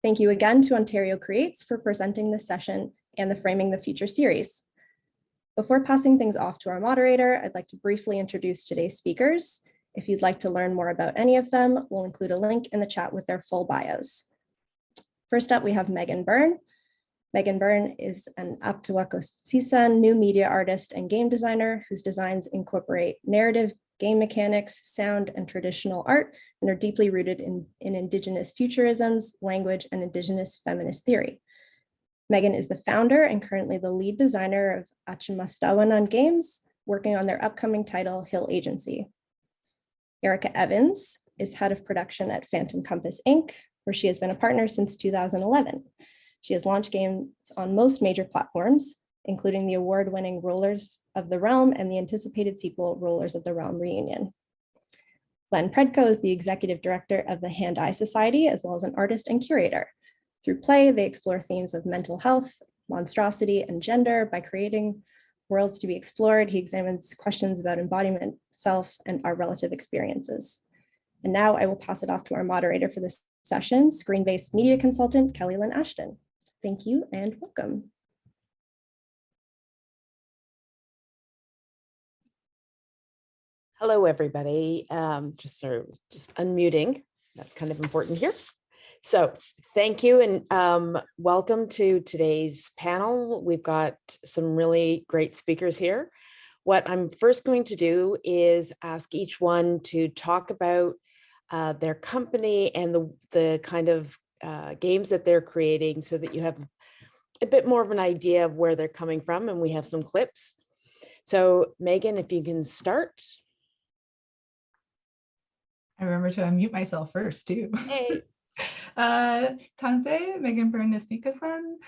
Thank you again to Ontario Creates for presenting this session and the Framing the Future series. Before passing things off to our moderator, I'd like to briefly introduce today's speakers. If you'd like to learn more about any of them, we'll include a link in the chat with their full bios. First up, we have Meagan Byrne. Meagan Byrne is an Achimostawinan new media artist and game designer whose designs incorporate narrative, game mechanics, sound, and traditional art, and are deeply rooted in Indigenous futurisms, language, and Indigenous feminist theory. Meagan is the founder and currently the lead designer of Achimostawinan Games, working on their upcoming title, Hill Agency. Ericka Evans is head of production at Phantom Compass Inc., where she has been a partner since 2011. She has launched games on most major platforms, including the award-winning Rollers of the Realm and the anticipated sequel, Rollers of the Realm Reunion. Lynne Predko is the executive director of the Hand-Eye Society, as well as an artist and curator. Through play, they explore themes of mental health, monstrosity, and gender by creating worlds to be explored. He examines questions about embodiment, self, and our relative experiences. And now I will pass it off to our moderator for this session, screen-based media consultant, Kelly Lynn Ashton. Thank you and welcome. Hello, everybody. Just unmuting. That's kind of important here. So thank you and welcome to today's panel. We've got some really great speakers here. What I'm first going to do is ask each one to talk about their company and the kind of games that they're creating so that you have a bit more of an idea of where they're coming from, and we have some clips. So Meagan, if you can start. I remember to unmute myself first too. Hey. Tanse, Meagan Byrne Nisika-san,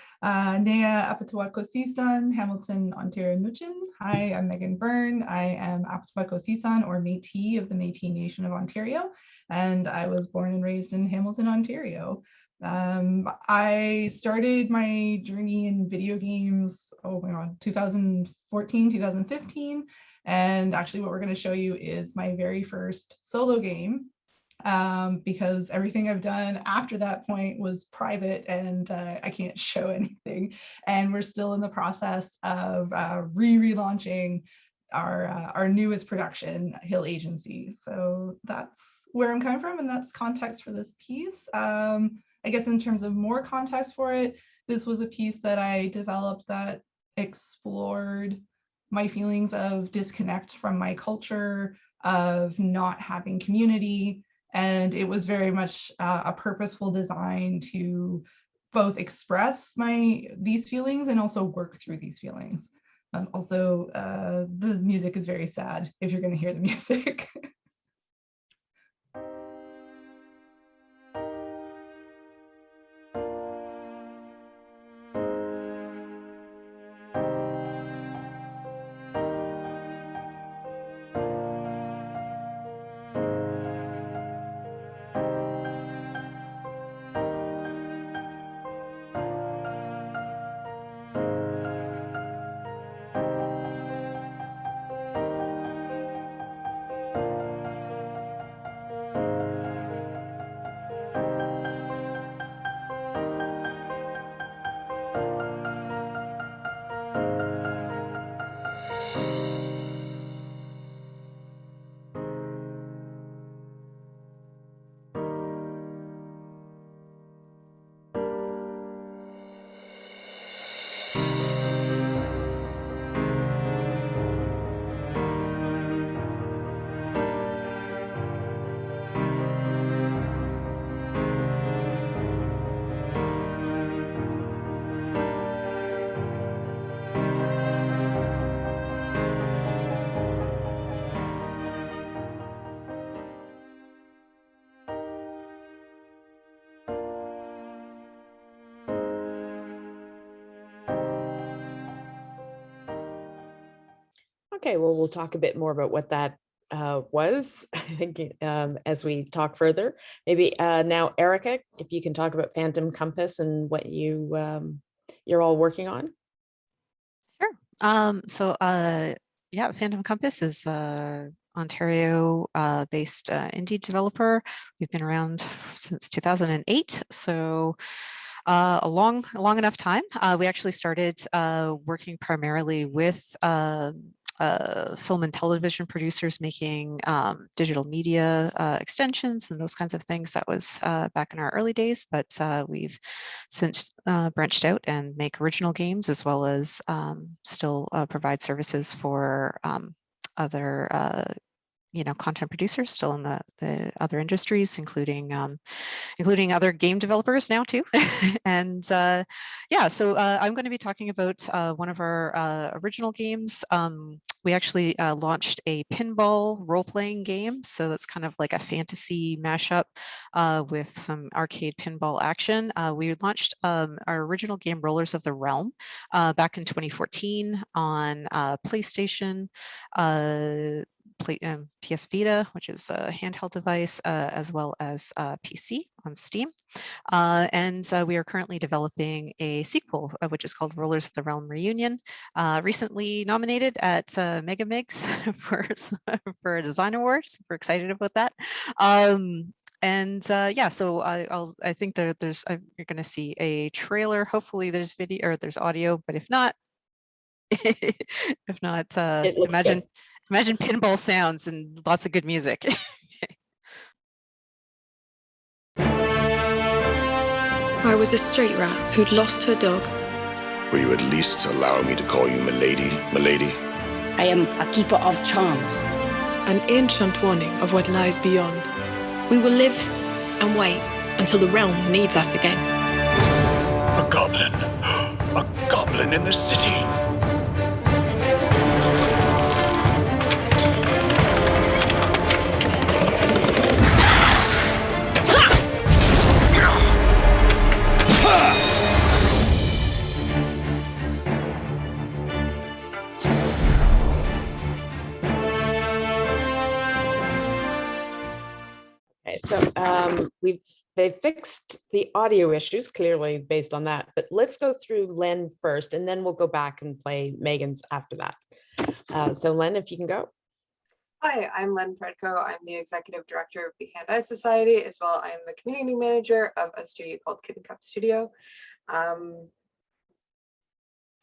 Nea Apatuakosi-san, Hamilton, Ontario Nuchin. Hi, I'm Meagan Byrne. I am Apatuakosi-san, or Métis of the Métis Nation of Ontario, and I was born and raised in Hamilton, Ontario. I started my journey in video games, 2014, 2015. And actually what we're going to show you is my very first solo game, because everything I've done after that point was private and I can't show anything. And we're still in the process of relaunching our newest production, Hill Agency. So that's where I'm coming from, and that's context for this piece. I guess in terms of more context for it, this was a piece that I developed that explored my feelings of disconnect from my culture, of not having community. And it was very much a purposeful design to both express these feelings and also work through these feelings. Also, the music is very sad if you're going to hear the music. Okay, well, we'll talk a bit more about what that was as we talk further. Maybe now, Ericka, if you can talk about Phantom Compass and what you're all working on. Sure. Yeah, Phantom Compass is Ontario-based indie developer. We've been around since 2008, so a long enough time. We actually started working primarily with film and television producers making digital media extensions and those kinds of things. That was back in our early days, but we've since branched out and make original games, as well as still provide services for other content producers still in the other industries, including other game developers now too. And yeah, so I'm going to be talking about one of our original games. We actually launched a pinball role-playing game, so that's kind of like a fantasy mashup with some arcade pinball action. We launched our original game, Rollers of the Realm, back in 2014 on PlayStation, PS Vita, which is a handheld device, as well as PC on Steam. And we are currently developing a sequel, which is called Rollers of the Realm Reunion, recently nominated at Mega Migs for a design award. Super excited about that. And yeah, so I think you're going to see a trailer. Hopefully there's video or there's audio, but if not, imagine pinball sounds and lots of good music. I was a street rat who'd lost her dog. Will you at least allow me to call you milady, milady? I am a keeper of charms. An ancient warning of what lies beyond. We will live and wait until the realm needs us again. A goblin. A goblin in the city. So they've fixed the audio issues clearly based on that, but let's go through Lynne first, and then we'll go back and play Meagan's after that. So Lynne, if you can go. Hi, I'm Lynne Predko. I'm the executive director of the Hand-Eye Society, as well. I'm the community manager of a studio called Kitten Cup Studio.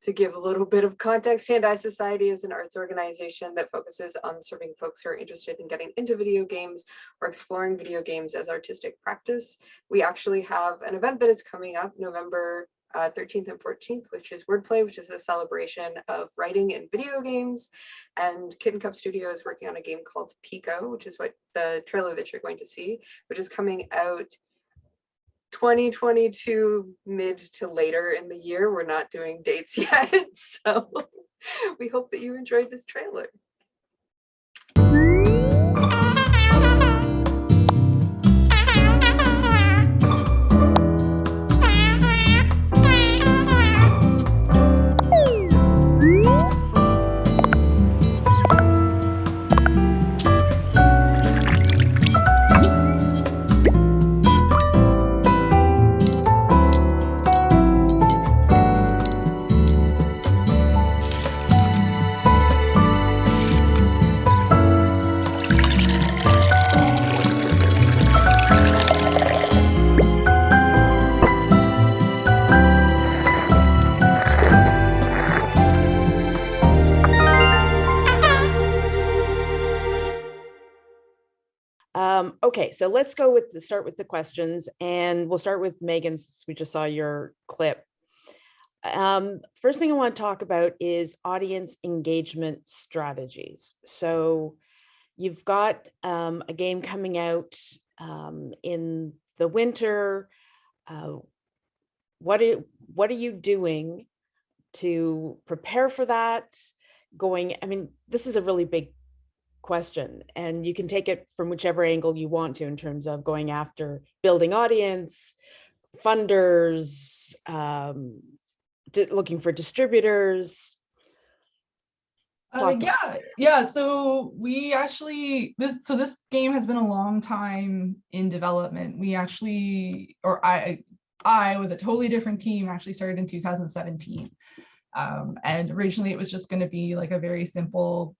To give a little bit of context, Hand-Eye Society is an arts organization that focuses on serving folks who are interested in getting into video games or exploring video games as artistic practice. We actually have an event that is coming up November 13th and 14th, which is Wordplay, which is a celebration of writing in video games. And Kitten Cup Studio is working on a game called Pico, which is what the trailer that you're going to see, which is coming out 2022 mid to later in the year. We're not doing dates yet, so we hope that you enjoyed this trailer. Okay, so let's start with the questions, and we'll start with Meagan, since we just saw your clip. First thing I want to talk about is audience engagement strategies. So you've got a game coming out in the winter. What are you doing to prepare for that? This is a really big question, and you can take it from whichever angle you want to in terms of going after building audience, funders, looking for distributors. So we actually, this game has been a long time in development. We actually, or I with a totally different team, actually started in 2017. And originally it was just going to be like a very simple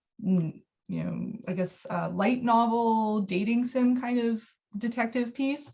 I guess light novel dating sim kind of detective piece.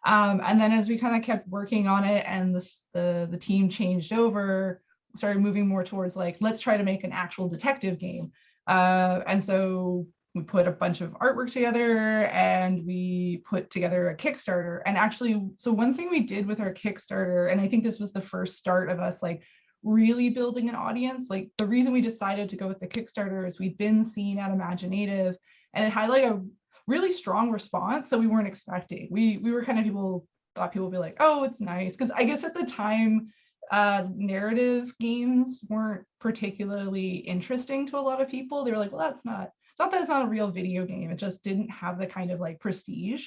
And then as we kind of kept working on it and the team changed over, started moving more towards like, let's try to make an actual detective game. And so we put a bunch of artwork together and we put together a Kickstarter. And actually, so one thing we did with our Kickstarter, and I think this was the first start of us like really building an audience, like the reason we decided to go with the Kickstarter is we'd been seen at Imaginative and it had like a really strong response that we weren't expecting. We were kind of thought people would be like, oh, it's nice. Because I guess at the time, narrative games weren't particularly interesting to a lot of people. They were like, well, it's not that it's not a real video game. It just didn't have the kind of like prestige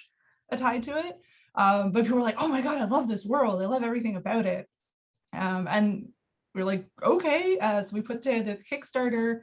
tied to it. But people were like, oh my God, I love this world. I love everything about it. And we're like, okay. So we put together the Kickstarter.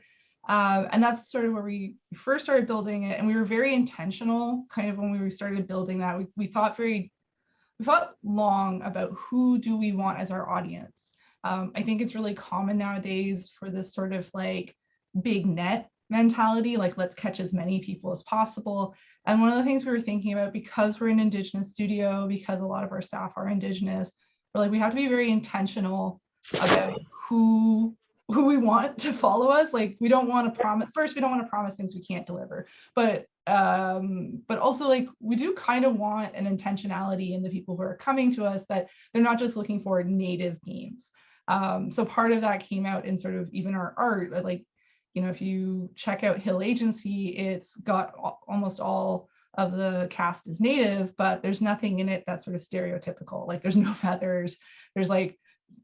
And that's sort of where we first started building it. And we were very intentional kind of when we started building that. We thought long about who do we want as our audience. I think it's really common nowadays for this sort of like big net mentality, like let's catch as many people as possible. And one of the things we were thinking about, because we're an Indigenous studio, because a lot of our staff are Indigenous, we're like, we have to be very intentional about who we want to follow us. Like we don't want to promise things we can't deliver, but also like we do kind of want an intentionality in the people who are coming to us, that they're not just looking for native games. So part of that came out in sort of even our art, like, if you check out Hill Agency, it's got almost all of the cast is native, but there's nothing in it that's sort of stereotypical. Like there's no feathers, there's like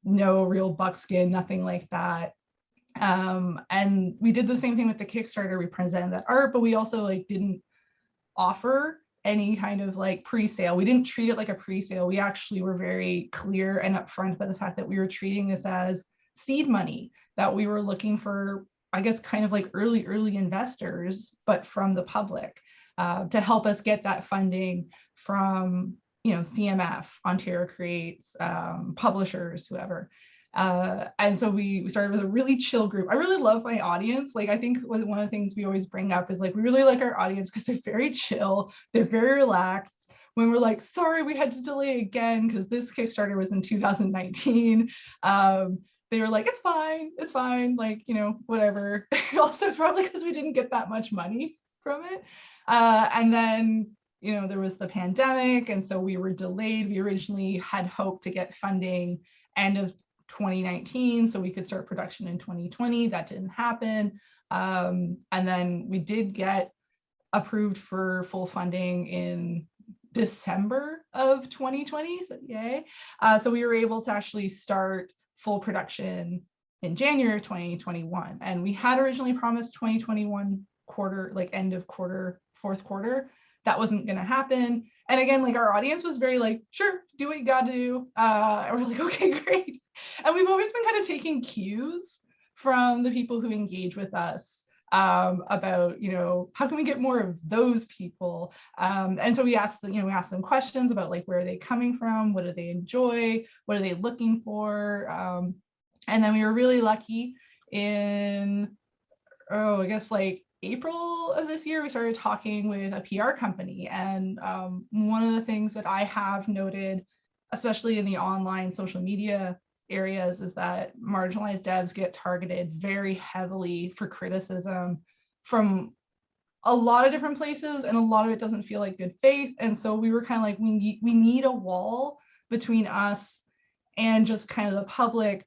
no real buckskin, nothing like that. And we did the same thing with the Kickstarter. We presented that art, but we also like didn't offer any kind of like pre-sale. We didn't treat it like a pre-sale. We actually were very clear and upfront about the fact that we were treating this as seed money, that we were looking for, I guess, kind of like early investors, but from the public, to help us get that funding from, CMF, Ontario Creates, publishers, whoever. And so we started with a really chill group. I really love my audience. Like, I think one of the things we always bring up is like, we really like our audience because they're very chill, they're very relaxed. When we're like, sorry, we had to delay again because this Kickstarter was in 2019. They were like, it's fine, like, whatever. Also, probably because we didn't get that much money from it. And then, there was the pandemic, and so we were delayed. We originally had hoped to get funding end of 2019, so we could start production in 2020. That didn't happen. And then we did get approved for full funding in December of 2020, so yay. So we were able to actually start full production in January of 2021. And we had originally promised 2021 quarter, like end of quarter, fourth quarter. That wasn't gonna happen. And again, like our audience was very like, sure, do what you gotta do. And we're like, okay, great. And we've always been kind of taking cues from the people who engage with us about, how can we get more of those people? And so we asked them questions about like, where are they coming from? What do they enjoy? What are they looking for? And then we were really lucky in, I guess like April of this year, we started talking with a PR company. And one of the things that I have noted, especially in the online social media areas, is that marginalized devs get targeted very heavily for criticism from a lot of different places, and a lot of it doesn't feel like good faith. And so we were kind of like, we need a wall between us and just kind of the public,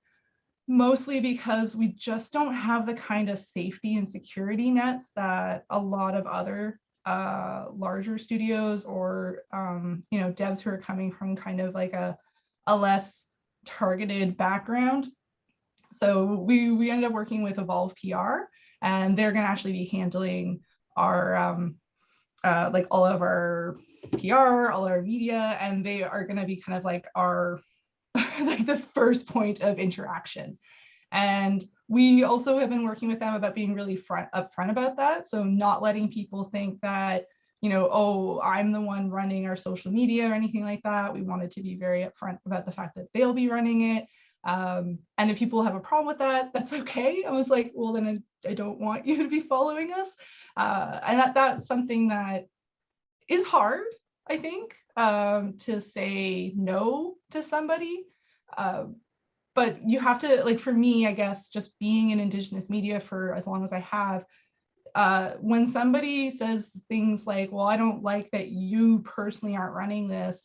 mostly because we just don't have the kind of safety and security nets that a lot of other larger studios or devs who are coming from kind of like a less targeted background. So we ended up working with Evolve PR, and they're going to actually be handling our like all of our PR, all our media, and they are going to be kind of like our like the first point of interaction. And we also have been working with them about being really upfront about that. So not letting people think that, oh, I'm the one running our social media or anything like that. We wanted to be very upfront about the fact that they'll be running it. And if people have a problem with that, that's okay. I was like, well, then I don't want you to be following us. And that's something that is hard, I think, to say no to somebody. But you have to, like, for me, I guess, just being in Indigenous media for as long as I have, when somebody says things like, well, I don't like that you personally aren't running this,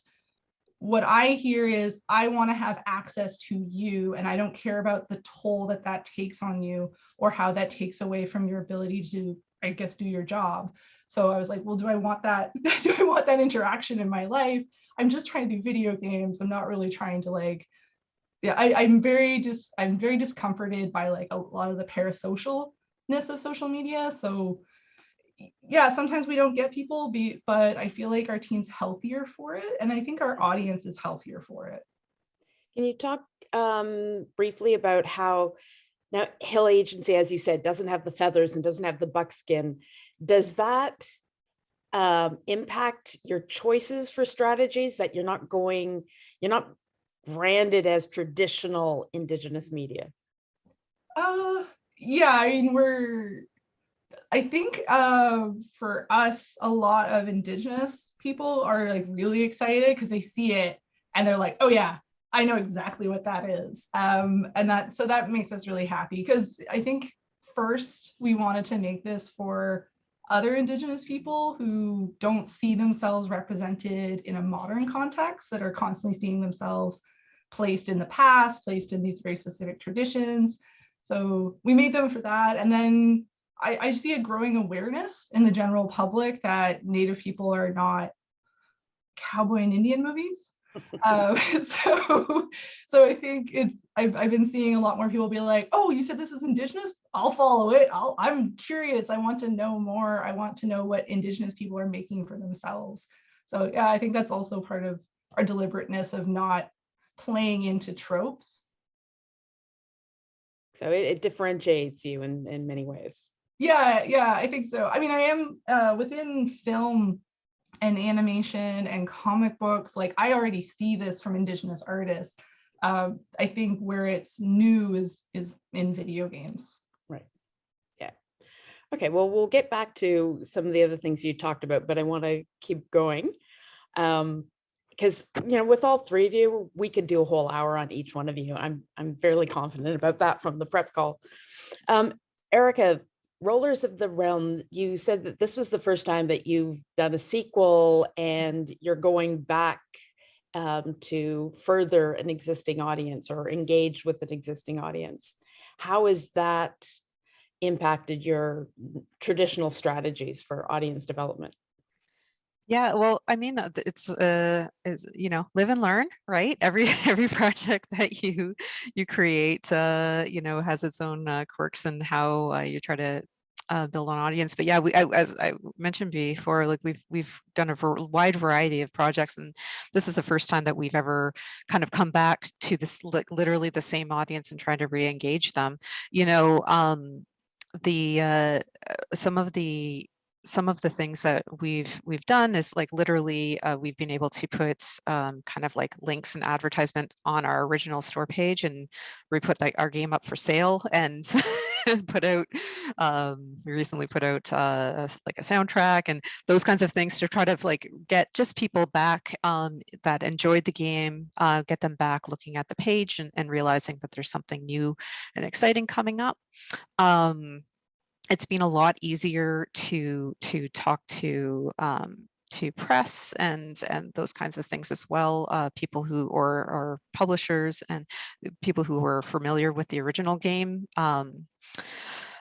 what I hear is, I want to have access to you, and I don't care about the toll that that takes on you or how that takes away from your ability to, I guess, do your job. So I was like, well, do I want that? Do I want that interaction in my life? I'm just trying to do video games. I'm not really trying to, like, yeah, I'm very discomforted by, like, a lot of the parasocialness of social media. So yeah, sometimes we don't get people, but I feel like our team's healthier for it, and I think our audience is healthier for it. Can you talk briefly about how now Hill Agency, as you said, doesn't have the feathers and doesn't have the buckskin? Does that impact your choices for strategies, that you're not branded as traditional Indigenous media? Yeah, I mean, I think for us, a lot of Indigenous people are, like, really excited because they see it and they're like, oh yeah, I know exactly what that is. And that makes us really happy, because I think first we wanted to make this for other Indigenous people who don't see themselves represented in a modern context, that are constantly seeing themselves placed in the past, placed in these very specific traditions. So we made them for that. And then I see a growing awareness in the general public that Native people are not cowboy and Indian movies. So I think I've been seeing a lot more people be like, oh, you said this is Indigenous? I'll follow it. I'm curious. I want to know more. I want to know what Indigenous people are making for themselves. So yeah, I think that's also part of our deliberateness of not playing into tropes. So it differentiates you in many ways. Yeah, I think so. I mean, I am within film and animation and comic books, like, I already see this from Indigenous artists. I think where it's new is in video games. Right. Yeah. Okay, well, we'll get back to some of the other things you talked about, but I want to keep going. Because, with all three of you, we could do a whole hour on each one of you. I'm fairly confident about that from the prep call. Ericka, Rollers of the Realm, you said that this was the first time that you've done a sequel and you're going back to further an existing audience or engage with an existing audience. How has that impacted your traditional strategies for audience development? Yeah, well, I mean, it's live and learn, right? Every project that you create, has its own quirks and how you try to build an audience. But yeah, as I mentioned before, like we've done a wide variety of projects, and this is the first time that we've ever kind of come back to this, like, literally the same audience and trying to re-engage them. Some of the things that we've done is, like, literally we've been able to put kind of like links and advertisement on our original store page, and we put, like, our game up for sale, and we recently put out like a soundtrack and those kinds of things to try to, like, get just people back that enjoyed the game, get them back looking at the page and realizing that there's something new and exciting coming up. It's been a lot easier to talk to press and those kinds of things as well. People who or publishers and people who were familiar with the original game.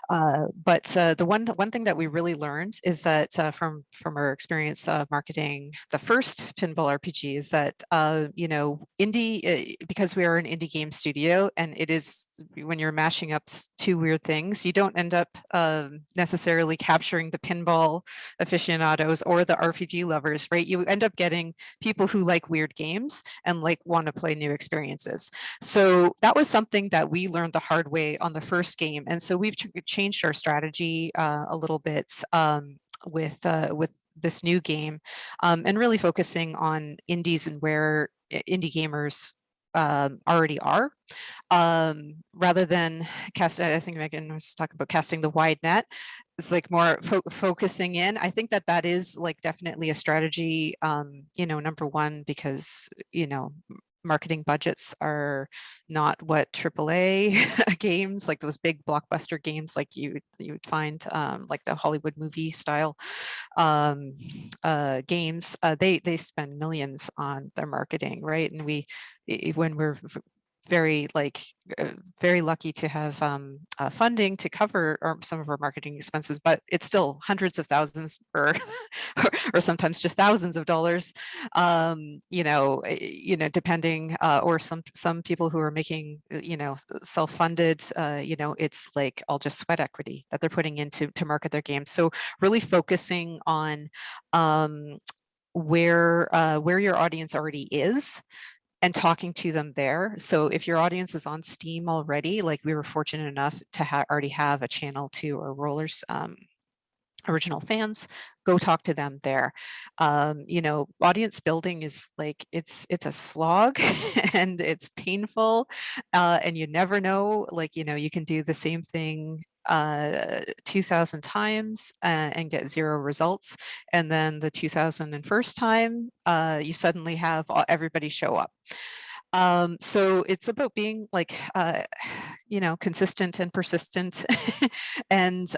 But the one thing that we really learned is that from our experience marketing the first pinball RPG is that indie, because we are an indie game studio, and it is, when you're mashing up two weird things, you don't end up necessarily capturing the pinball aficionados or the RPG lovers, right? You end up getting people who like weird games and, like, want to play new experiences. So that was something that we learned the hard way on the first game, and so we've changed our strategy a little bit with this new game, and really focusing on indies and where indie gamers already are, rather than I think Meagan was talking about casting the wide net. It's like more focusing in. I think that that is like definitely a strategy, number one, because, marketing budgets are not what AAA games, like those big blockbuster games, like you would find, like the Hollywood movie style games. They spend millions on their marketing, right? And when we're very lucky to have funding to cover some of our marketing expenses, but it's still hundreds of thousands or or sometimes just thousands of dollars, depending, or some people who are making, self-funded, it's like all just sweat equity that they're putting into to market their games. So really focusing on where your audience already is, and talking to them there. So if your audience is on Steam already, like we were fortunate enough to already have a channel to our Rollers original fans, go talk to them there. Audience building is like, it's a slog and it's painful, and you never know, like, you can do the same thing 2,000 times and get 0 results, and then the 2001st time you suddenly have everybody show up. So it's about being like, consistent and persistent and,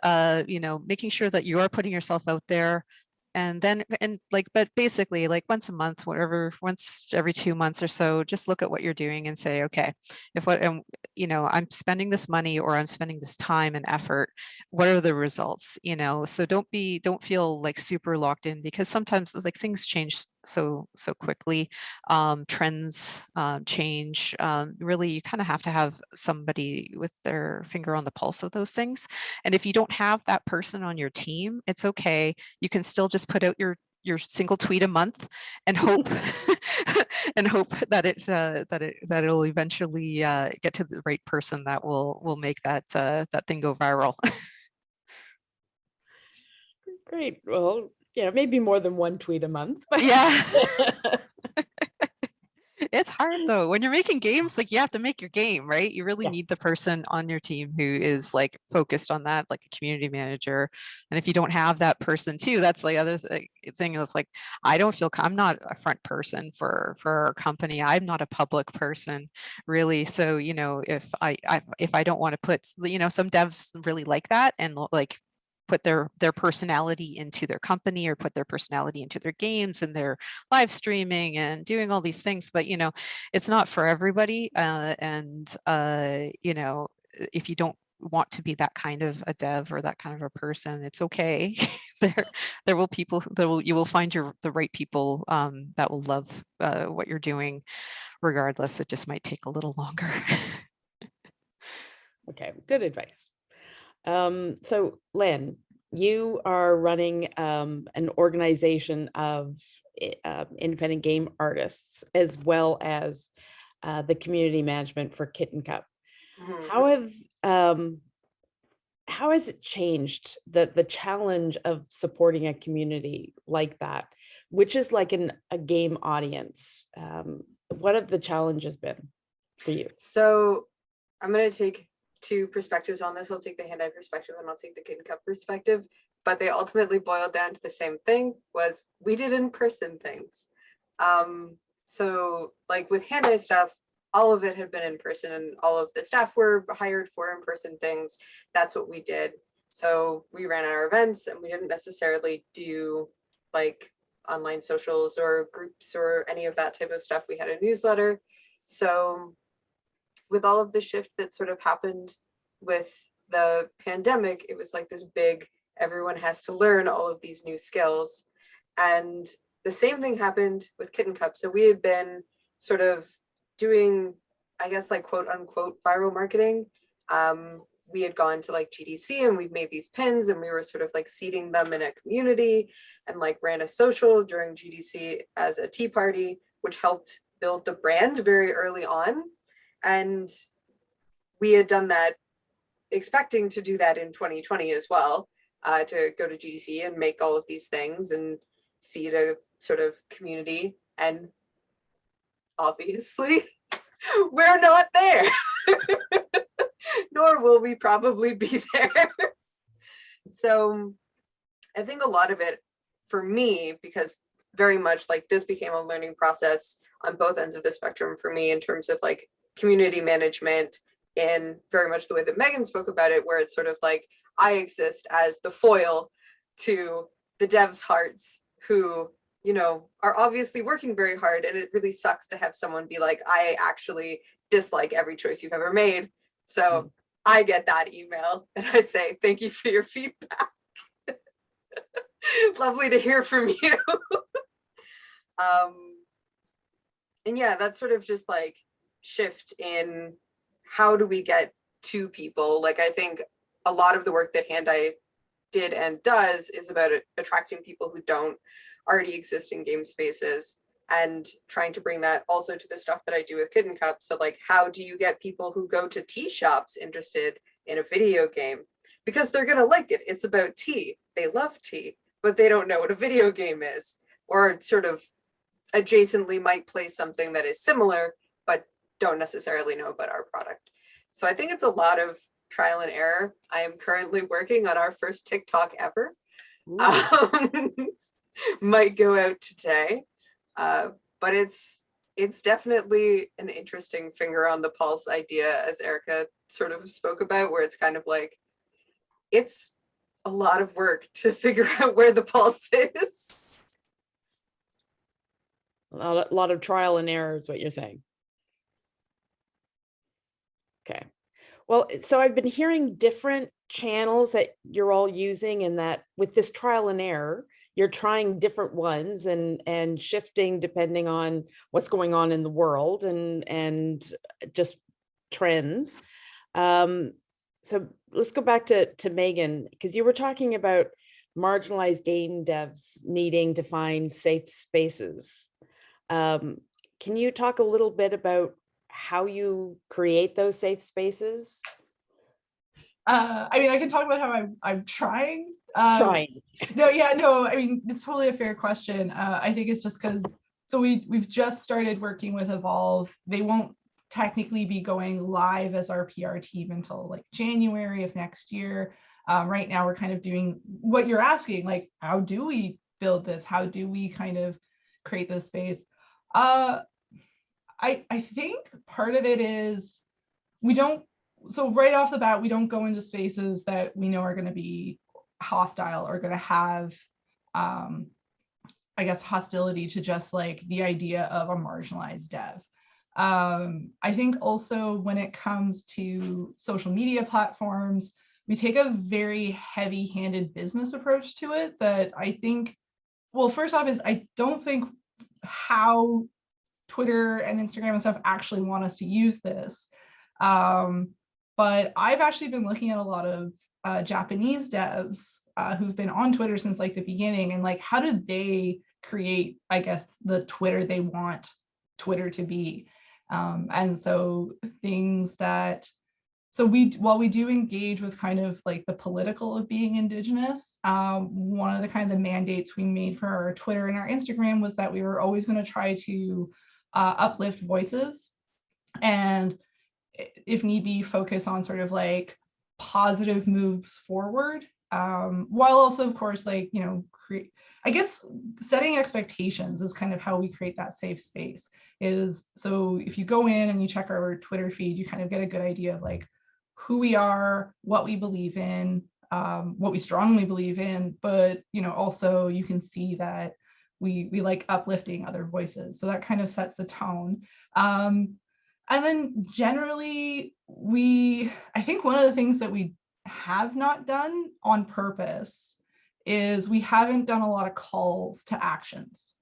making sure that you are putting yourself out there. But basically like once a month, once every 2 months or so, just look at what you're doing and say, okay, I'm spending this money or I'm spending this time and effort, what are the results? So don't feel like super locked in, because sometimes like things change so quickly. Trends change. Really, you kind of have to have somebody with their finger on the pulse of those things. And if you don't have that person on your team, it's okay. You can still just put out your single tweet a month and hope and hope that it'll eventually get to the right person that will make that thing go viral. Great. Well, maybe more than 1 tweet a month. But yeah. It's hard though. When you're making games, like you have to make your game, right? You really need the person on your team who is like focused on that, like a community manager. And if you don't have that person too, that's the other thing is like, I'm not a front person for our company. I'm not a public person really. So, if I don't want to put, some devs really like that and like put their personality into their company or put their personality into their games and their live streaming and doing all these things, but it's not for everybody. If you don't want to be that kind of a dev or that kind of a person, it's okay. You will find the right people that will love what you're doing regardless. It just might take a little longer. Okay, good advice. So Lynne, you are running an organization of independent game artists, as well as the community management for Kitten Cup. Mm-hmm. How has it changed the challenge of supporting a community like that, which is like a game audience? What have the challenges been for you? So I'm going to take 2 perspectives on this. I'll take the hand-eye perspective and I'll take the Kitten Cup perspective, but they ultimately boiled down to the same thing, was we did in-person things. So like with hand-eye stuff, all of it had been in person and all of the staff were hired for in-person things. That's what we did. So we ran our events and we didn't necessarily do like online socials or groups or any of that type of stuff. We had a newsletter. So with all of the shift that sort of happened with the pandemic, it was like this big, everyone has to learn all of these new skills. And the same thing happened with Kitten Cup. So we had been sort of doing, I guess, like quote unquote viral marketing. We had gone to like GDC and we've made these pins and we were sort of like seeding them in a community and like ran a social during GDC as a tea party, which helped build the brand very early on. And we had done that, expecting to do that in 2020 as well, to go to GDC and make all of these things and seed a sort of community. And obviously, We're not there. Nor will we probably be there. So I think a lot of it for me, because very much like this became a learning process on both ends of the spectrum for me in terms of like community management, in very much the way that Meagan spoke about it, where it's sort of like I exist as the foil to the devs' hearts who, you know, are obviously working very hard, and it really sucks to have someone be like, I actually dislike every choice you've ever made. So I get that email and I say, thank you for your feedback. Lovely to hear from you. And yeah, that's sort of just like shift in how do we get to people. Like, I think a lot of the work that Hand-Eye did and does is about attracting people who don't already exist in game spaces, and trying to bring that also to the stuff that I do with Kitten Cup. So like, how do you get people who go to tea shops interested in a video game? Because they're gonna like it. It's about tea. They love tea, but they don't know what a video game is, or sort of adjacently might play something that is similar, but don't necessarily know about our product. So I think it's a lot of trial and error. I am currently working on our first TikTok ever. Might go out today. But it's definitely an interesting finger on the pulse idea, as Ericka sort of spoke about, where it's kind of like, it's a lot of work to figure out where the pulse is. A lot of trial and error is what you're saying. Okay. Well, so I've been hearing different channels that you're all using, and that with this trial and error, you're trying different ones and shifting depending on what's going on in the world and just trends. So let's go back to Meagan, because you were talking about marginalized game devs needing to find safe spaces. Can you talk a little bit about how you create those safe spaces? I mean, I can talk about how I'm trying. Trying. No, I mean, it's totally a fair question. I think it's just because, so we've just started working with Evolve. They won't technically be going live as our PR team until like January of next year. Right now, we're kind of doing what you're asking, like, how do we build this? How do we kind of create this space? I think part of it is so right off the bat, we don't go into spaces that we know are going to be hostile or going to have, I guess, hostility to just like the idea of a marginalized dev. I think also when it comes to social media platforms, we take a very heavy-handed business approach to it that I think, well, first off is I don't think how Twitter and Instagram and stuff actually want us to use this. But I've actually been looking at a lot of Japanese devs who've been on Twitter since like the beginning, and like, how did they create, I guess, the Twitter they want Twitter to be? And so things that, so while we do engage with kind of like the political of being Indigenous, one of the kind of the mandates we made for our Twitter and our Instagram was that we were always going to try to uplift voices, and if need be, focus on sort of like positive moves forward, while also, of course, like, you know, I guess setting expectations is kind of how we create that safe space. Is so if you go in and you check our Twitter feed, you kind of get a good idea of like who we are, what we believe in, what we strongly believe in, but, you know, also you can see that we like uplifting other voices. So that kind of sets the tone. And then generally, I think one of the things that we have not done on purpose is we haven't done a lot of calls to actions,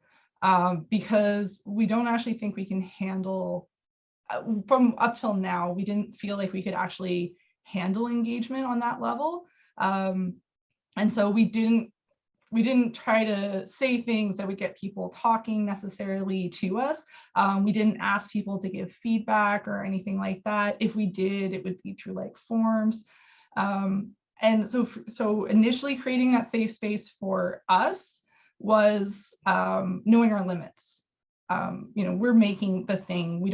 because we don't actually think we can handle, from up till now, we didn't feel like we could actually handle engagement on that level. And so we didn't try to say things that would get people talking necessarily to us. We didn't ask people to give feedback or anything like that. If we did, it would be through like forms. And so initially creating that safe space for us was knowing our limits. we're making the thing. We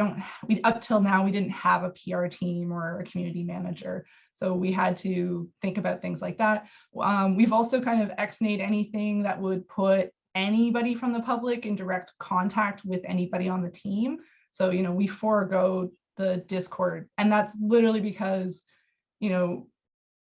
up till now, we didn't have a PR team or a community manager. So we had to think about things like that. We've also kind of ex-nayed anything that would put anybody from the public in direct contact with anybody on the team. So, we forego the Discord, and that's literally because, and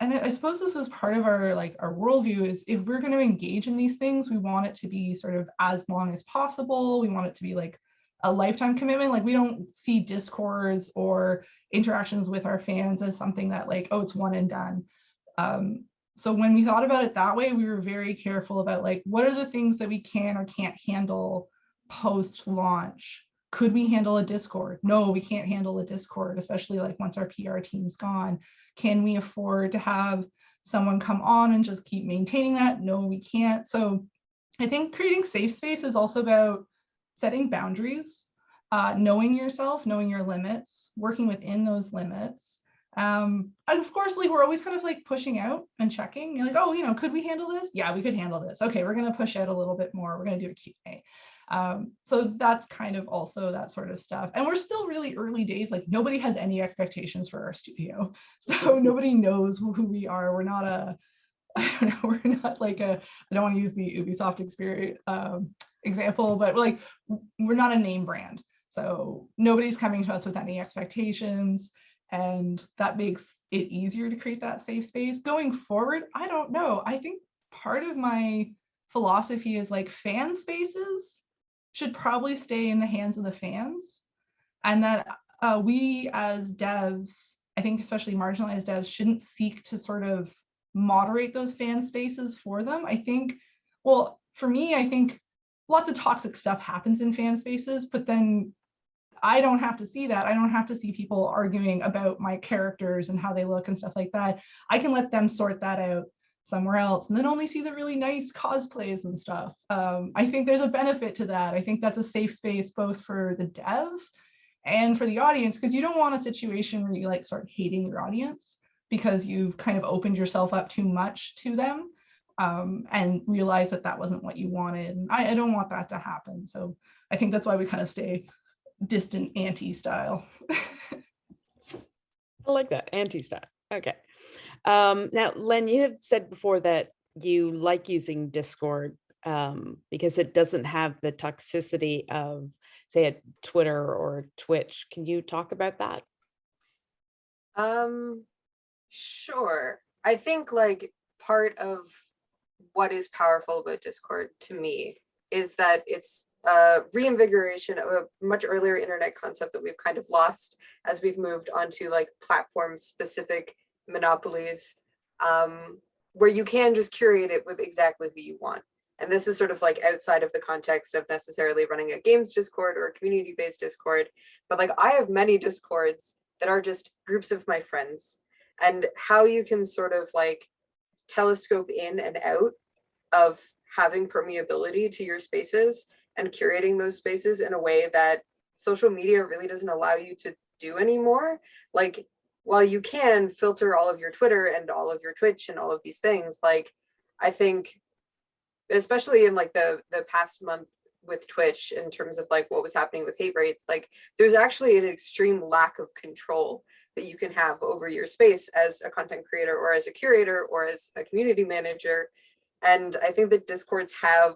I suppose this is part of our worldview is if we're going to engage in these things, we want it to be sort of as long as possible. We want it to be like a lifetime commitment. Like we don't see Discords or interactions with our fans as something that like, oh, it's one and done. So when we thought about it that way, we were very careful about like, what are the things that we can or can't handle post-launch? Could we handle a Discord? No, we can't handle a Discord, especially like once our PR team's gone. Can we afford to have someone come on and just keep maintaining that? No, we can't. So I think creating safe space is also about setting boundaries, knowing yourself, knowing your limits, working within those limits. And of course, like we're always kind of like pushing out and checking. You're like, oh, could we handle this? Yeah, we could handle this. Okay, we're going to push out a little bit more. We're going to do a Q&A. So that's kind of also that sort of stuff. And we're still really early days. Like nobody has any expectations for our studio. So nobody knows who we are. We're not I don't know, we're not like I don't want to use the Ubisoft experience example, but like we're not a name brand. So nobody's coming to us with any expectations. And that makes it easier to create that safe space. Going forward, I don't know. I think part of my philosophy is like fan spaces should probably stay in the hands of the fans. And that we as devs, I think especially marginalized devs, shouldn't seek to sort of moderate those fan spaces for them. I think, well, for me, I think lots of toxic stuff happens in fan spaces, but then I don't have to see that. I don't have to see people arguing about my characters and how they look and stuff like that. I can let them sort that out somewhere else and then only see the really nice cosplays and stuff. I think there's a benefit to that. I think that's a safe space both for the devs and for the audience, because you don't want a situation where you like start hating your audience because you've kind of opened yourself up too much to them and realize that that wasn't what you wanted. And I don't want that to happen. So I think that's why we kind of stay distant anti-style. I like that, anti-style. Okay. Now, Lynne, you have said before that you like using Discord because it doesn't have the toxicity of, say, a Twitter or Twitch. Can you talk about that? Sure. I think like part of what is powerful about Discord to me is that it's a reinvigoration of a much earlier internet concept that we've kind of lost as we've moved onto like platform specific monopolies, where you can just curate it with exactly who you want. And this is sort of like outside of the context of necessarily running a games Discord or a community-based Discord, but like I have many Discords that are just groups of my friends, and how you can sort of like telescope in and out of having permeability to your spaces and curating those spaces in a way that social media really doesn't allow you to do anymore. Like, while you can filter all of your Twitter and all of your Twitch and all of these things, like, I think, especially in like the past month with Twitch, in terms of like what was happening with hate rates, like there's actually an extreme lack of control that you can have over your space as a content creator or as a curator or as a community manager. And I think that Discords have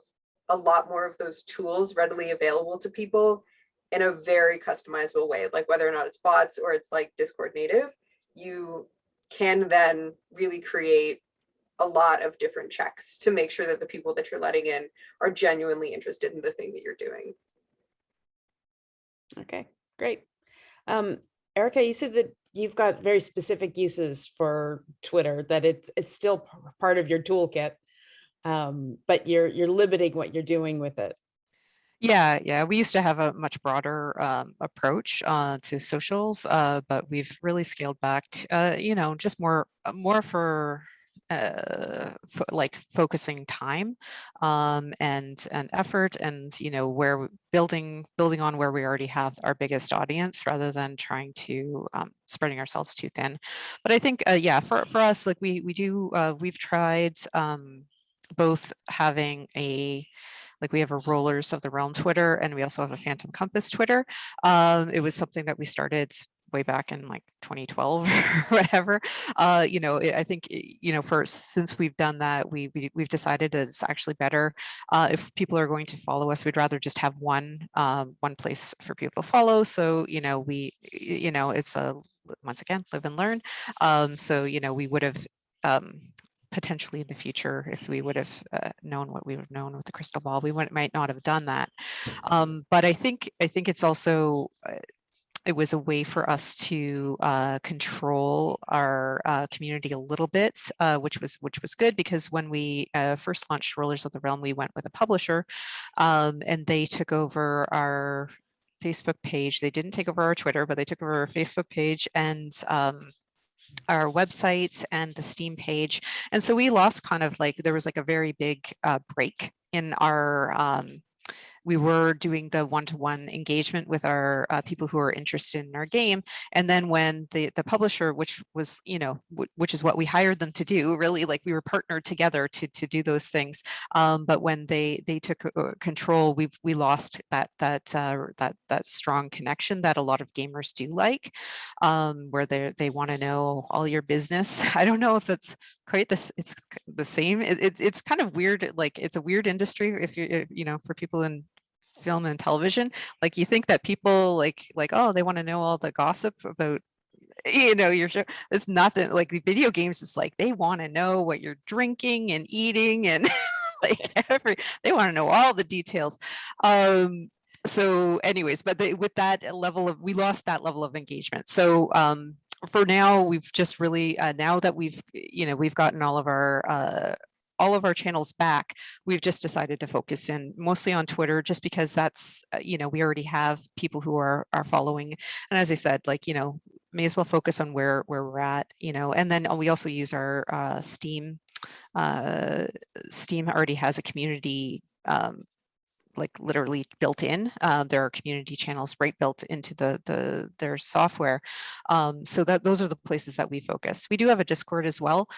a lot more of those tools readily available to people in a very customizable way, like whether or not it's bots or it's like Discord native, you can then really create a lot of different checks to make sure that the people that you're letting in are genuinely interested in the thing that you're doing. Okay, great. Ericka, you said that you've got very specific uses for Twitter, that it's still part of your toolkit, but you're limiting what you're doing with it. Yeah. We used to have a much broader approach to socials, but we've really scaled back to, just more for like focusing time and effort, and where building on where we already have our biggest audience, rather than trying to spreading ourselves too thin. But I think for us, like we've tried both having a like we have a Rollers of the Realm Twitter, and we also have a Phantom Compass Twitter. It was something that we started way back in like 2012 or whatever. I think, since we've done that, we've decided that it's actually better if people are going to follow us, we'd rather just have one place for people to follow. So, it's once again, live and learn. We would have potentially in the future, if we would have known what we would have known with the crystal ball, we might not have done that. But I think it's also it was a way for us to control our community a little bit, which was good, because when we first launched Rollers of the Realm, we went with a publisher, and they took over our Facebook page. They didn't take over our Twitter, but they took over our Facebook page and our website and the Steam page. And so we lost there was like a very big break in our we were doing the one-to-one engagement with our people who are interested in our game. And then when the publisher, which was, which is what we hired them to do, really, like we were partnered together to do those things. But when they took control, we lost that strong connection that a lot of gamers do like, where they want to know all your business. I don't know if that's quite this, it's the same. It's kind of weird. Like it's a weird industry if for people in film and television. Like you think that people like, oh, they want to know all the gossip about your show. It's nothing. Like the video games, it's like they want to know what you're drinking and eating and they want to know all the details. So anyways, but with that level of, we lost that level of engagement. So for now, we've just really now that we've gotten all of our channels back, we've just decided to focus in mostly on Twitter, just because that's we already have people who are following, and as I said, may as well focus on where we're at, and then we also use our Steam. Steam already has a community like literally built in. There are community channels right built into their software. So those are the places that we focus. We do have a Discord as well.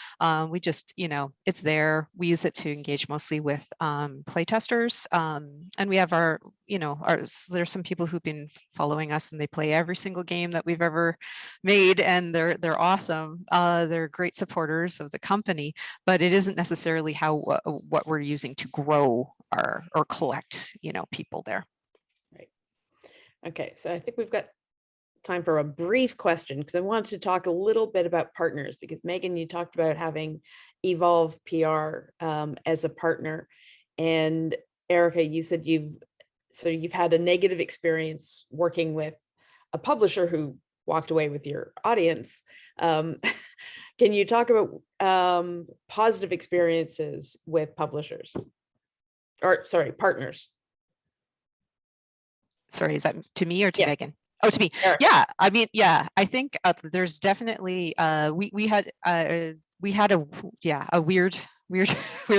We just, it's there. We use it to engage mostly with playtesters. And we have our, there's some people who've been following us and they play every single game that we've ever made, and they're awesome. They're great supporters of the company, but it isn't necessarily what we're using to grow or collect people there. Right. Okay, so I think we've got time for a brief question, because I wanted to talk a little bit about partners, because Meagan, you talked about having Evolve PR as a partner, and Ericka, you said you've had a negative experience working with a publisher who walked away with your audience. Can you talk about positive experiences with publishers? Or sorry, partners. Sorry, is that to me or to Yeah. Meagan? Oh, to me. Eric. Yeah, I mean, yeah, I think there's definitely we had a weird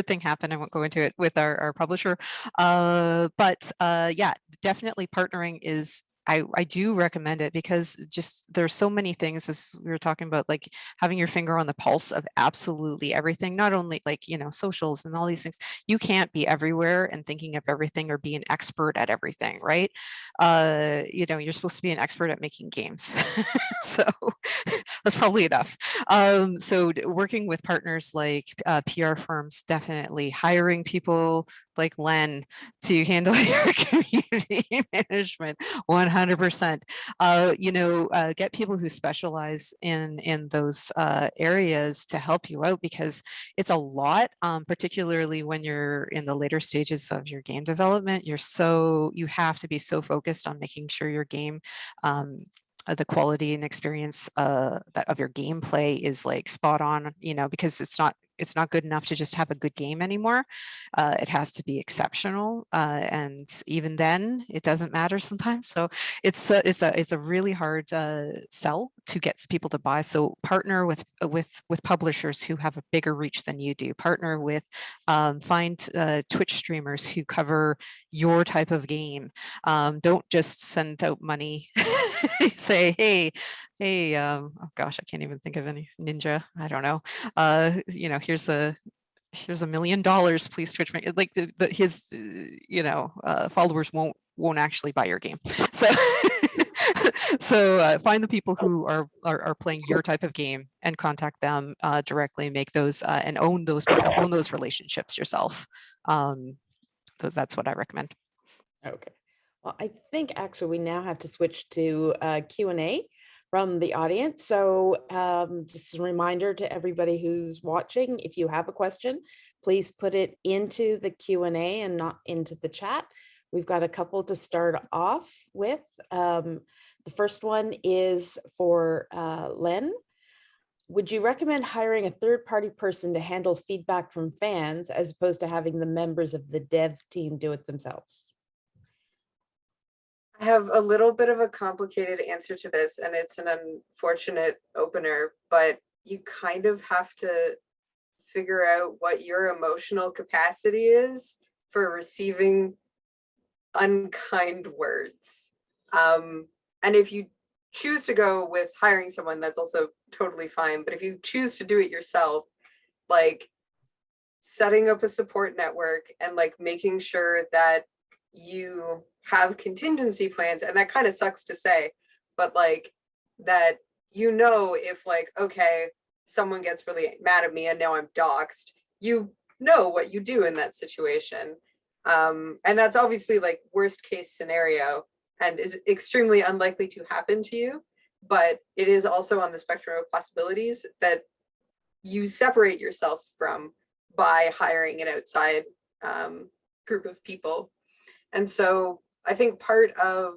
thing happen. I won't go into it with our publisher, but yeah, definitely partnering is. I do recommend it, because just there's so many things, as we were talking about, like having your finger on the pulse of absolutely everything, not only socials and all these things. You can't be everywhere and thinking of everything or be an expert at everything, right? You're supposed to be an expert at making games. So that's probably enough. So working with partners like PR firms, definitely hiring people like Lynne to handle your community management, 100%. Get people who specialize in those areas to help you out, because it's a lot, particularly when you're in the later stages of your game development. You have to be so focused on making sure your game, the quality and experience of your gameplay is like spot on, because it's not good enough to just have a good game anymore. It has to be exceptional, and even then, it doesn't matter sometimes. So it's a really hard sell to get people to buy. So partner with publishers who have a bigger reach than you do. Partner with find Twitch streamers who cover your type of game. Don't just send out money. Say, hey, oh gosh, I can't even think of any Ninja. I don't know. Here's here's $1 million, please Twitch me. Like his followers won't actually buy your game. So so find the people who are playing your type of game and contact them directly, make those and own those relationships yourself. That's what I recommend. Okay. Well, I think actually we now have to switch to Q&A from the audience. So just a reminder to everybody who's watching, if you have a question, please put it into the Q&A and not into the chat. We've got a couple to start off with. The first one is for Lynne. Would you recommend hiring a third-party person to handle feedback from fans as opposed to having the members of the dev team do it themselves? I have a little bit of a complicated answer to this, and it's an unfortunate opener, but you kind of have to figure out what your emotional capacity is for receiving unkind words. And if you choose to go with hiring someone, that's also totally fine. But if you choose to do it yourself, like setting up a support network and like making sure that you have contingency plans, and that kind of sucks to say, but like that, if like, okay, someone gets really mad at me and now I'm doxxed, you know what you do in that situation. And that's obviously like worst case scenario and is extremely unlikely to happen to you, but it is also on the spectrum of possibilities that you separate yourself from by hiring an outside group of people. And so I think part of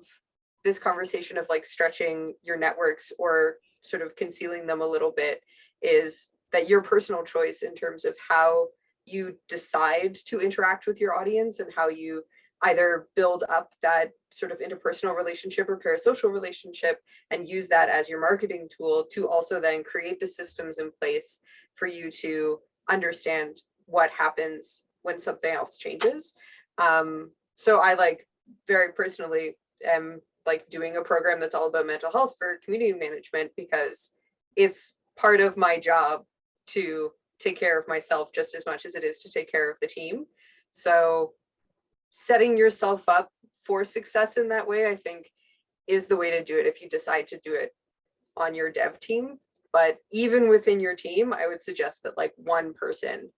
this conversation of like stretching your networks or sort of concealing them a little bit is that your personal choice in terms of how you decide to interact with your audience and how you either build up that sort of interpersonal relationship or parasocial relationship and use that as your marketing tool to also then create the systems in place for you to understand what happens when something else changes. So I like very personally am like doing a program that's all about mental health for community management because it's part of my job to take care of myself just as much as it is to take care of the team. So setting yourself up for success in that way, I think, is the way to do it if you decide to do it on your dev team. But even within your team, I would suggest that like one person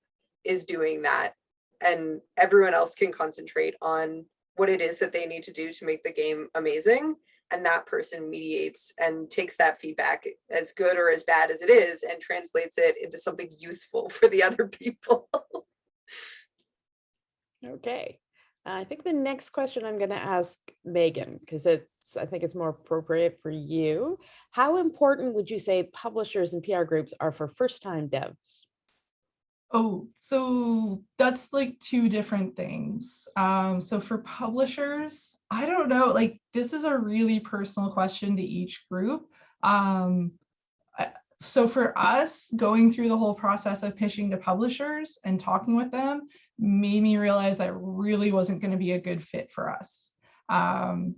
is doing that and everyone else can concentrate on what it is that they need to do to make the game amazing. And that person mediates and takes that feedback, as good or as bad as it is, and translates it into something useful for the other people. Okay. I think the next question I'm going to ask Meagan, because I think it's more appropriate for you. How important would you say publishers and PR groups are for first-time devs? Oh, so that's like two different things. So for publishers, I don't know, like this is a really personal question to each group. So for us, going through the whole process of pitching to publishers and talking with them made me realize that really wasn't going to be a good fit for us. And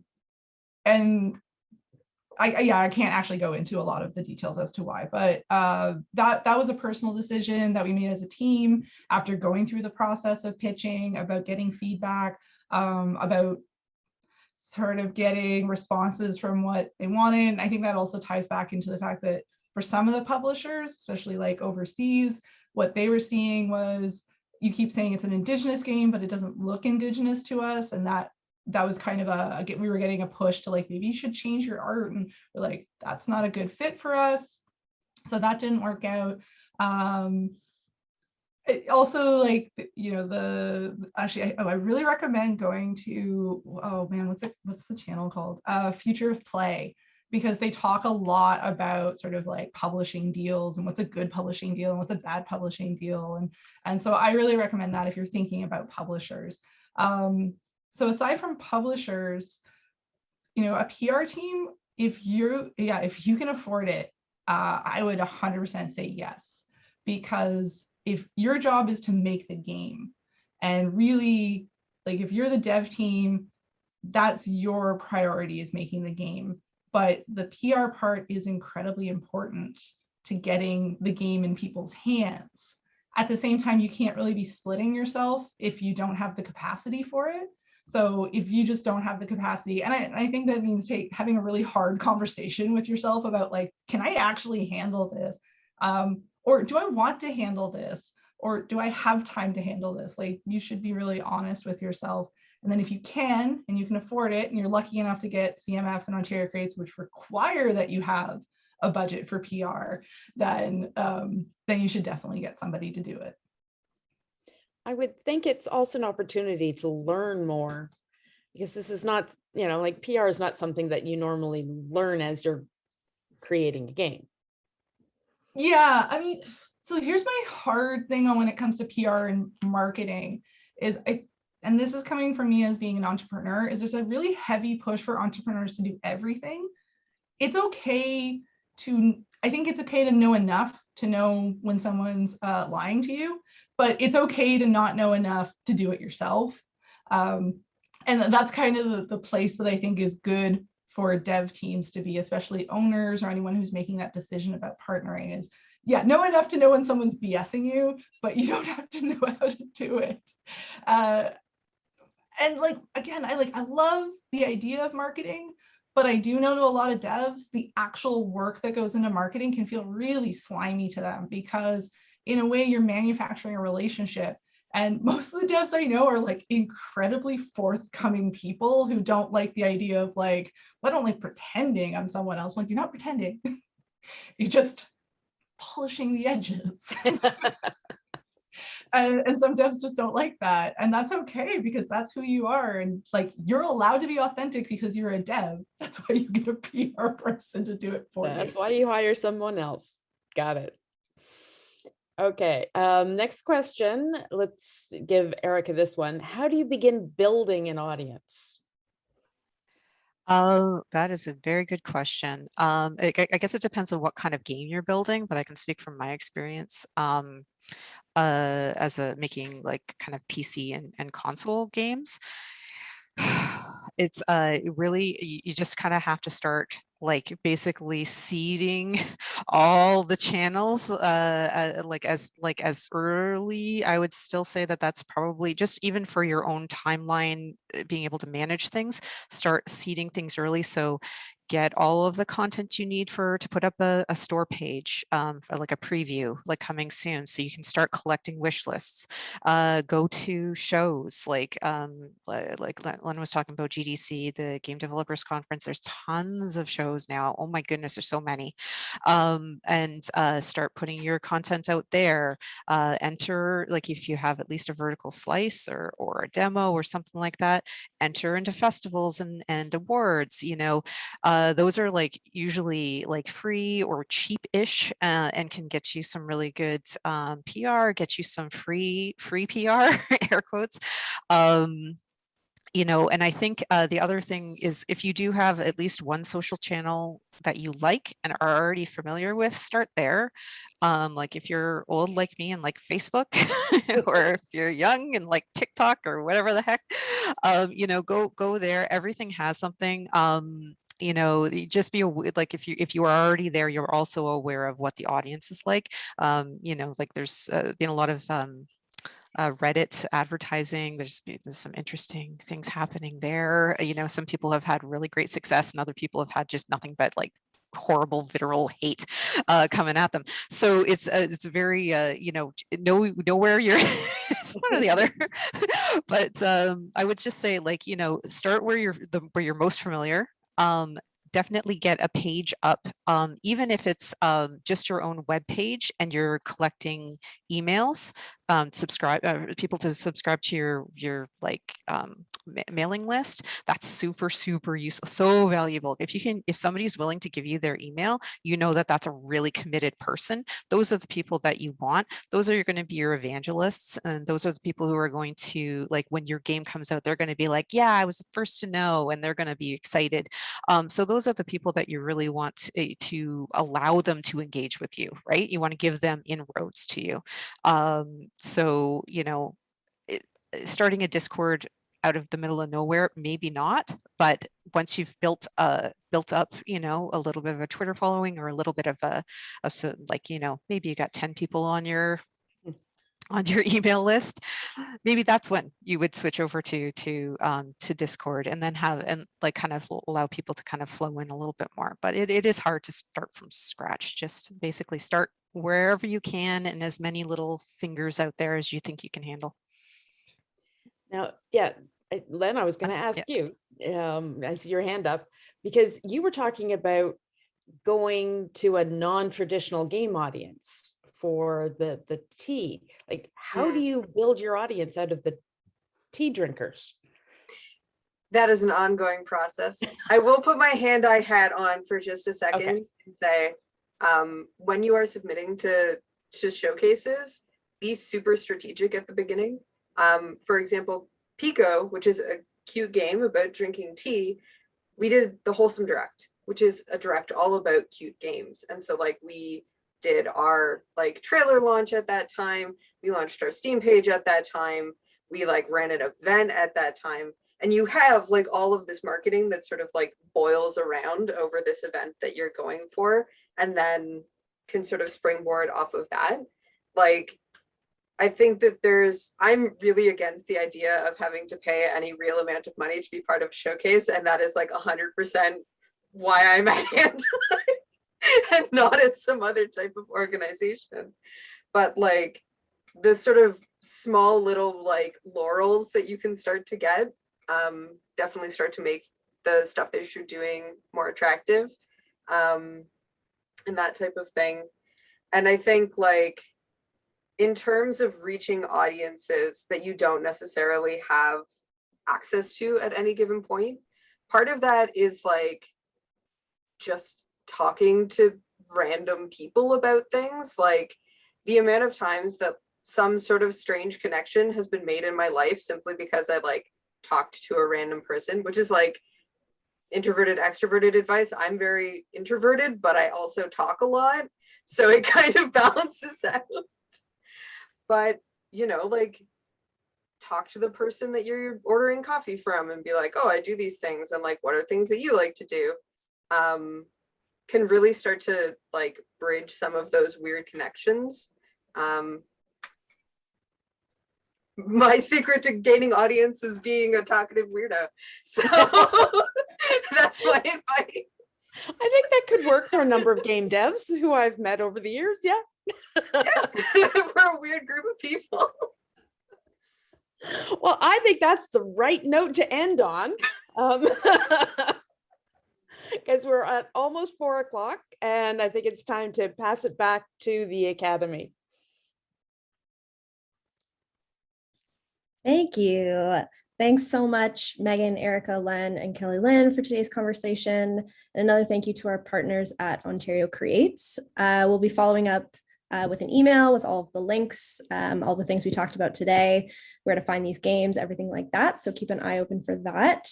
I can't actually go into a lot of the details as to why, but that was a personal decision that we made as a team after going through the process of pitching, about getting feedback, about sort of getting responses from what they wanted. And I think that also ties back into the fact that for some of the publishers, especially like overseas, what they were seeing was, you keep saying it's an Indigenous game, but it doesn't look Indigenous to us. And that was kind of we were getting a push to like, maybe you should change your art. And we're like, that's not a good fit for us. So that didn't work out. Also, like, you know, I really recommend going to, oh man, what's the channel called? Future of Play, because they talk a lot about sort of like publishing deals and what's a good publishing deal and what's a bad publishing deal. And so I really recommend that if you're thinking about publishers. So aside from publishers, you know, a PR team, if you can afford it, I would 100% say yes, because if your job is to make the game, and really, like, if you're the dev team, that's your priority, is making the game. But the PR part is incredibly important to getting the game in people's hands. at the same time, you can't really be splitting yourself if you don't have the capacity for it. So if you just don't have the capacity, and I think that means having a really hard conversation with yourself about like, can I actually handle this? Or do I want to handle this? Or do I have time to handle this? Like, you should be really honest with yourself. And then if you can, and you can afford it, and you're lucky enough to get CMF and Ontario Creates, which require that you have a budget for PR, then you should definitely get somebody to do it. I would think it's also an opportunity to learn more, because this is not, like PR is not something that you normally learn as you're creating a game. Yeah, I mean, so here's my hard thing on when it comes to PR and marketing is and this is coming from me as being an entrepreneur, is there's a really heavy push for entrepreneurs to do everything. It's okay I think it's okay to know enough to know when someone's lying to you, but it's okay to not know enough to do it yourself. And that's kind of the place that I think is good for dev teams to be, especially owners or anyone who's making that decision about partnering, is know enough to know when someone's BSing you, but you don't have to know how to do it. And like, again, I love the idea of marketing, but I do know to a lot of devs, the actual work that goes into marketing can feel really slimy to them, because in a way you're manufacturing a relationship. And most of the devs I know are like incredibly forthcoming people who don't like the idea of like, well, I don't like pretending I'm someone else. Like, you're not pretending, you're just polishing the edges. And some devs just don't like that. And that's okay, because that's who you are. And like, you're allowed to be authentic because you're a dev. That's why you get a PR person to do it for you. That's why you hire someone else. Got it. Okay, next question. Let's give Ericka this one. How do you begin building an audience? That is a very good question. I guess it depends on what kind of game you're building, but I can speak from my experience as making like kind of PC and console games. It's really, you just kind of have to start like basically seeding all the channels like as early. I would still say that that's probably just even for your own timeline, being able to manage things, start seeding things early. So get all of the content you need to put up a store page, like a preview, like coming soon, so you can start collecting wish lists. Go to shows like Lynne was talking about GDC, the Game Developers Conference. There's tons of shows now. Oh my goodness, there's so many. And start putting your content out there. Enter, like if you have at least a vertical slice or a demo or something like that, enter into festivals and awards. Those are like usually like free or cheap-ish, and can get you some really good PR, get you some free PR, air quotes. And I think the other thing is, if you do have at least one social channel that you like and are already familiar with, start there. Like if you're old like me and like Facebook, or if you're young and like TikTok or whatever the heck, go there. Everything has something. Just be like, if you are already there, you're also aware of what the audience is like. Like there's been a lot of Reddit advertising. There's some interesting things happening there. Some people have had really great success, and other people have had just nothing but like horrible vitriol hate coming at them. So it's very know where you're it's one or the other. But I would just say, like, start where you're most familiar. Definitely get a page up, even if it's just your own web page and you're collecting emails, people to subscribe to your like mailing list. That's super useful, so valuable. If somebody's willing to give you their email, that's a really committed person. Those are the people that you want. Those are going to be your evangelists, and those are the people who are going to, like, when your game comes out, they're going to be like, yeah, I was the first to know, and they're going to be excited. So those are the people that you really want to allow them to engage with you, right? You want to give them inroads to you. So starting a Discord out of the middle of nowhere, maybe not, but once you've built up, a little bit of a Twitter following, or a little bit of some, like, maybe you got 10 people on your on your email list, maybe that's when you would switch over to Discord, and then like kind of allow people to kind of flow in a little bit more. But it is hard to start from scratch. Just basically start wherever you can, and as many little fingers out there as you think you can handle. Now, yeah, Lynne, I was going to ask you, I see your hand up, because you were talking about going to a non-traditional game audience for the tea. Like, how do you build your audience out of the tea drinkers? That is an ongoing process. I will put my hand-eye hat on for just a second and say, when you are submitting to showcases, be super strategic at the beginning. For example, Predko, which is a cute game about drinking tea, we did the Wholesome Direct, which is a direct all about cute games. And so like we did our like trailer launch at that time. We launched our Steam page at that time. We like ran an event at that time. And you have like all of this marketing that sort of like boils around over this event that you're going for, and then can sort of springboard off of that. Like, I think that I'm really against the idea of having to pay any real amount of money to be part of a showcase. And that is like 100% why I'm at Hand and not at some other type of organization. But like the sort of small little like laurels that you can start to get definitely start to make the stuff that you're doing more attractive, and that type of thing. And I think like in terms of reaching audiences that you don't necessarily have access to at any given point, part of that is like just talking to random people about things. Like the amount of times that some sort of strange connection has been made in my life simply because I like talked to a random person, which is like introverted, extroverted advice. I'm very introverted, but I also talk a lot. So it kind of balances out. But, you know, like talk to the person that you're ordering coffee from and be like, oh, I do these things. And like, what are things that you like to do? Can really start to like bridge some of those weird connections. My secret to gaining audience is being a talkative weirdo. So that's my advice. I think that could work for a number of game devs who I've met over the years. Yeah. Yeah. We're a weird group of people. Well, I think that's the right note to end on. Because we're at almost 4 o'clock, and I think it's time to pass it back to the Academy. Thank you. Thanks so much, Meagan, Ericka, Lynne, and Kelly Lynn for today's conversation. And another thank you to our partners at Ontario Creates. We'll be following up with an email with all of the links, all the things we talked about today, where to find these games, everything like that. So keep an eye open for that.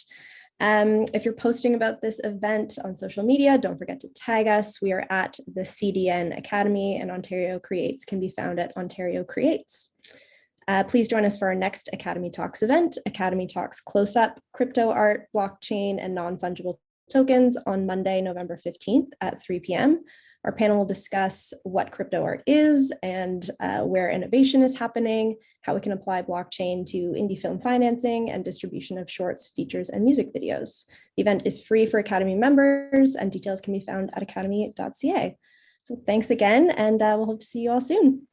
If you're posting about this event on social media, don't forget to tag us. We are at the CDN Academy, and Ontario Creates can be found at Ontario Creates. Please join us for our next Academy Talks event, Academy Talks Close-Up, Crypto Art, Blockchain, and Non-Fungible Tokens on Monday, November 15th at 3 p.m. Our panel will discuss what crypto art is and where innovation is happening, how we can apply blockchain to indie film financing and distribution of shorts, features, and music videos. The event is free for Academy members, and details can be found at academy.ca. So thanks again, and we'll hope to see you all soon.